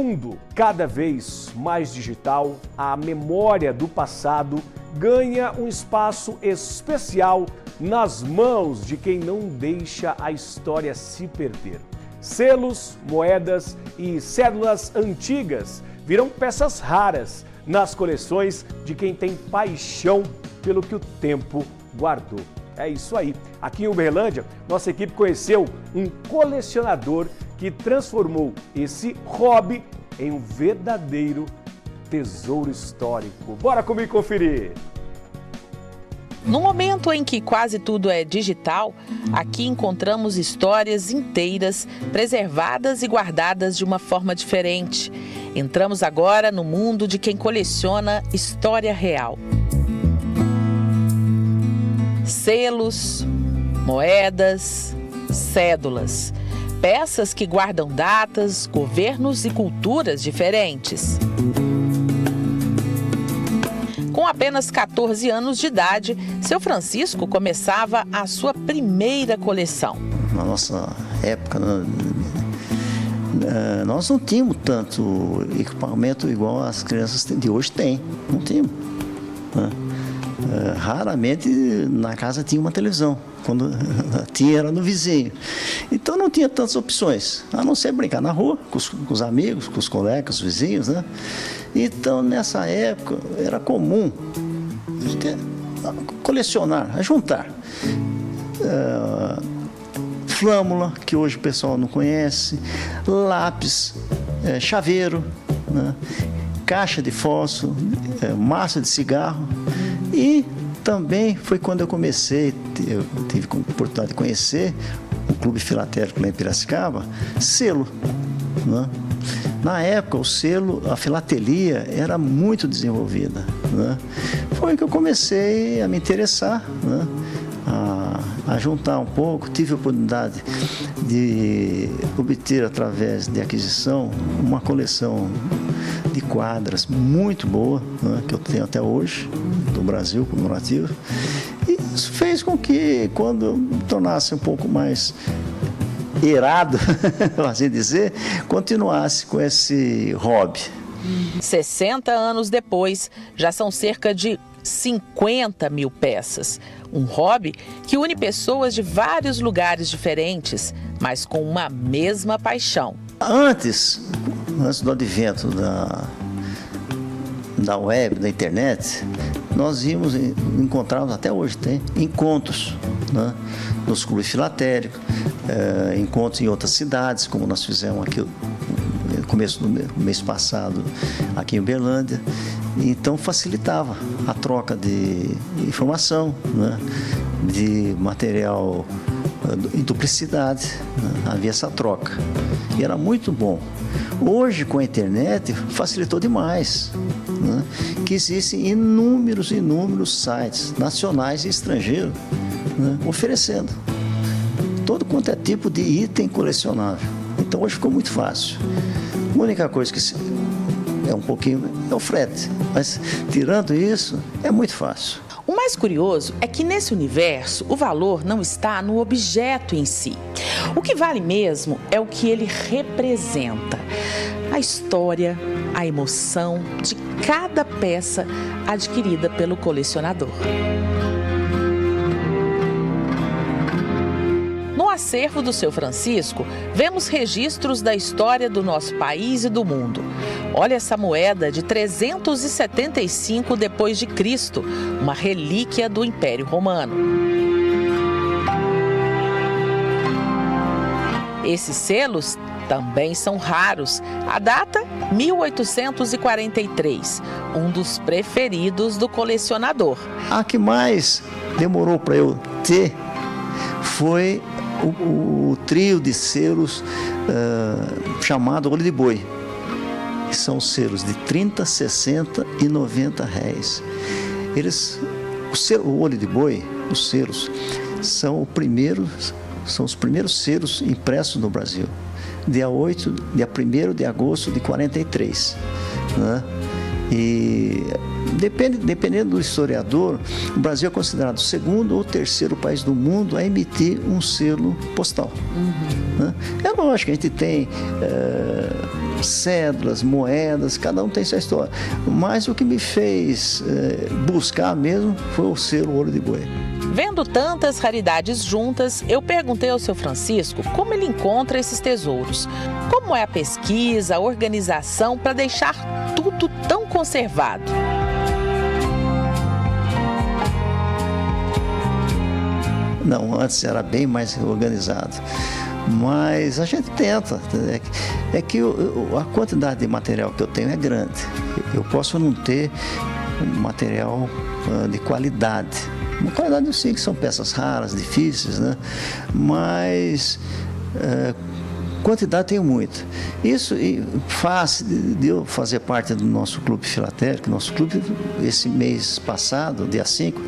mundo cada vez mais digital, a memória do passado ganha um espaço especial nas mãos de quem não deixa a história se perder. Selos, moedas e cédulas antigas viram peças raras nas coleções de quem tem paixão pelo que o tempo guardou. É isso aí. Aqui em Uberlândia, nossa equipe conheceu um colecionador que transformou esse hobby em um verdadeiro tesouro histórico. Bora comigo conferir! No momento em que quase tudo é digital, aqui encontramos histórias inteiras, preservadas e guardadas de uma forma diferente. Entramos agora no mundo de quem coleciona história real. Selos, moedas, cédulas. Peças que guardam datas, governos e culturas diferentes. Com apenas 14 anos de idade, seu Francisco começava a sua primeira coleção. Na nossa época, nós não tínhamos tanto equipamento igual as crianças de hoje têm. Não tínhamos. Raramente na casa tinha uma televisão. Quando tinha, era no vizinho. Então não tinha tantas opções, a não ser brincar na rua, com os amigos, com os colegas, os vizinhos, né? Então, nessa época, era comum colecionar, juntar. Flâmula, que hoje o pessoal não conhece, lápis, chaveiro, né? Caixa de fósforo, massa de cigarro. E também foi quando eu comecei, eu tive a oportunidade de conhecer o Clube Filatélico lá em Piracicaba, selo, né? Na época, o selo, a filatelia era muito desenvolvida, né? Foi que eu comecei a me interessar, né? A juntar um pouco. Tive a oportunidade de obter, através de aquisição, uma coleção de quadras muito boa, né? Que eu tenho até hoje, do Brasil, comemorativo. E isso fez com que, quando eu me tornasse um pouco mais irado, assim dizer, continuasse com esse hobby. 60 anos depois, já são cerca de 50 mil peças. Um hobby que une pessoas de vários lugares diferentes, mas com uma mesma paixão. Antes do advento da web, da internet, nós encontrávamos, até hoje tem, encontros, né? Nos clubes filatéricos, encontros em outras cidades, como nós fizemos aqui no começo do mês passado, aqui em Uberlândia. Então facilitava a troca de informação, né? De material em duplicidade, né? Havia essa troca e era muito bom. Hoje, com a internet, facilitou demais, né? Que existem inúmeros sites nacionais e estrangeiros, né? Oferecendo todo quanto é tipo de item colecionável. Então hoje ficou muito fácil. A única coisa que é um pouquinho é o frete, mas tirando isso, é muito fácil. O mais curioso é que nesse universo o valor não está no objeto em si. O que vale mesmo é o que ele representa. A história, a emoção de cada peça adquirida pelo colecionador. No acervo do seu Francisco, vemos registros da história do nosso país e do mundo. Olha essa moeda de 375 depois de Cristo, uma relíquia do Império Romano. Esses selos também são raros. A data, 1843, um dos preferidos do colecionador. A que mais demorou para eu ter foi o trio de selos chamado Olho de Boi, que são selos de 30, 60 e 90 réis. O Olho de Boi, os selos, são os primeiros selos impressos no Brasil, dia 1º de agosto de 43, né? E dependendo do historiador, o Brasil é considerado o segundo ou terceiro país do mundo a emitir um selo postal. Né? É lógico que a gente tem cédulas, moedas, cada um tem sua história. Mas o que me fez buscar mesmo foi o selo Ouro de Boi. Vendo tantas raridades juntas, eu perguntei ao seu Francisco como ele encontra esses tesouros. Como é a pesquisa, a organização para deixar tudo tão conservado? Não, antes era bem mais organizado. Mas a gente tenta. É que a quantidade de material que eu tenho é grande. Eu posso não ter um material de qualidade. Uma qualidade, sim, que são peças raras, difíceis, né? Mas quantidade tenho muita. Isso faz de eu fazer parte do nosso clube filatélico. Nosso clube, esse mês passado, dia 5,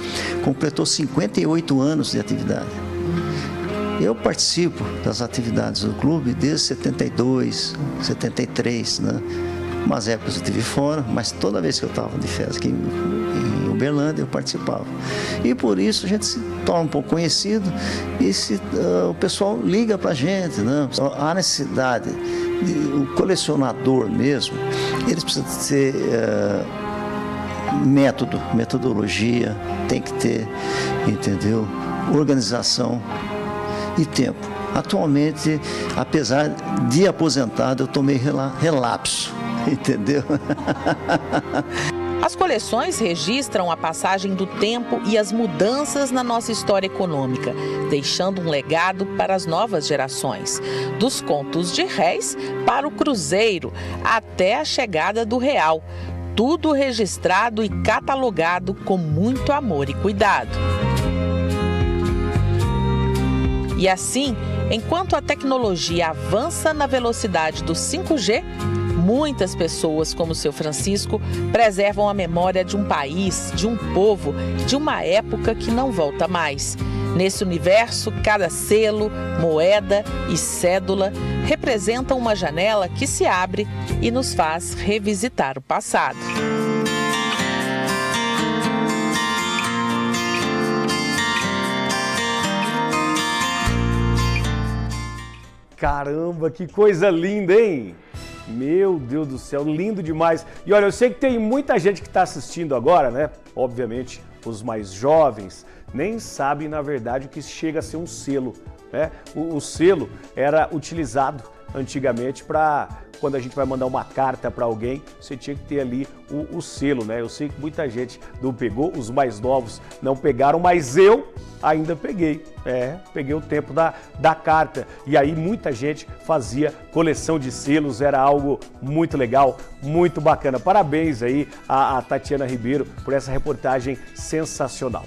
completou 58 anos de atividade. Eu participo das atividades do clube desde 72, 73, né? Umas épocas eu estive fora, mas toda vez que eu estava de férias aqui em Uberlândia, eu participava. E por isso a gente se torna um pouco conhecido e o pessoal liga para a gente, né? Há necessidade, o colecionador mesmo, eles precisam ter metodologia, tem que ter, entendeu? Organização e tempo. Atualmente, apesar de aposentado, eu tomei relapso, entendeu? As coleções registram a passagem do tempo e as mudanças na nossa história econômica, deixando um legado para as novas gerações. Dos contos de réis para o cruzeiro, até a chegada do real. Tudo registrado e catalogado com muito amor e cuidado. E assim, enquanto a tecnologia avança na velocidade do 5G, muitas pessoas, como o seu Francisco, preservam a memória de um país, de um povo, de uma época que não volta mais. Nesse universo, cada selo, moeda e cédula representam uma janela que se abre e nos faz revisitar o passado. Caramba, que coisa linda, hein? Meu Deus do céu, lindo demais. E olha, eu sei que tem muita gente que está assistindo agora, né? Obviamente, os mais jovens nem sabem, na verdade, o que chega a ser um selo, né? O selo era utilizado antigamente para, quando a gente vai mandar uma carta para alguém, você tinha que ter ali o selo, né? Eu sei que muita gente não pegou, os mais novos não pegaram, mas eu ainda peguei. Peguei o tempo da carta. E aí muita gente fazia coleção de selos, era algo muito legal, muito bacana. Parabéns aí a Tatiana Ribeiro por essa reportagem sensacional.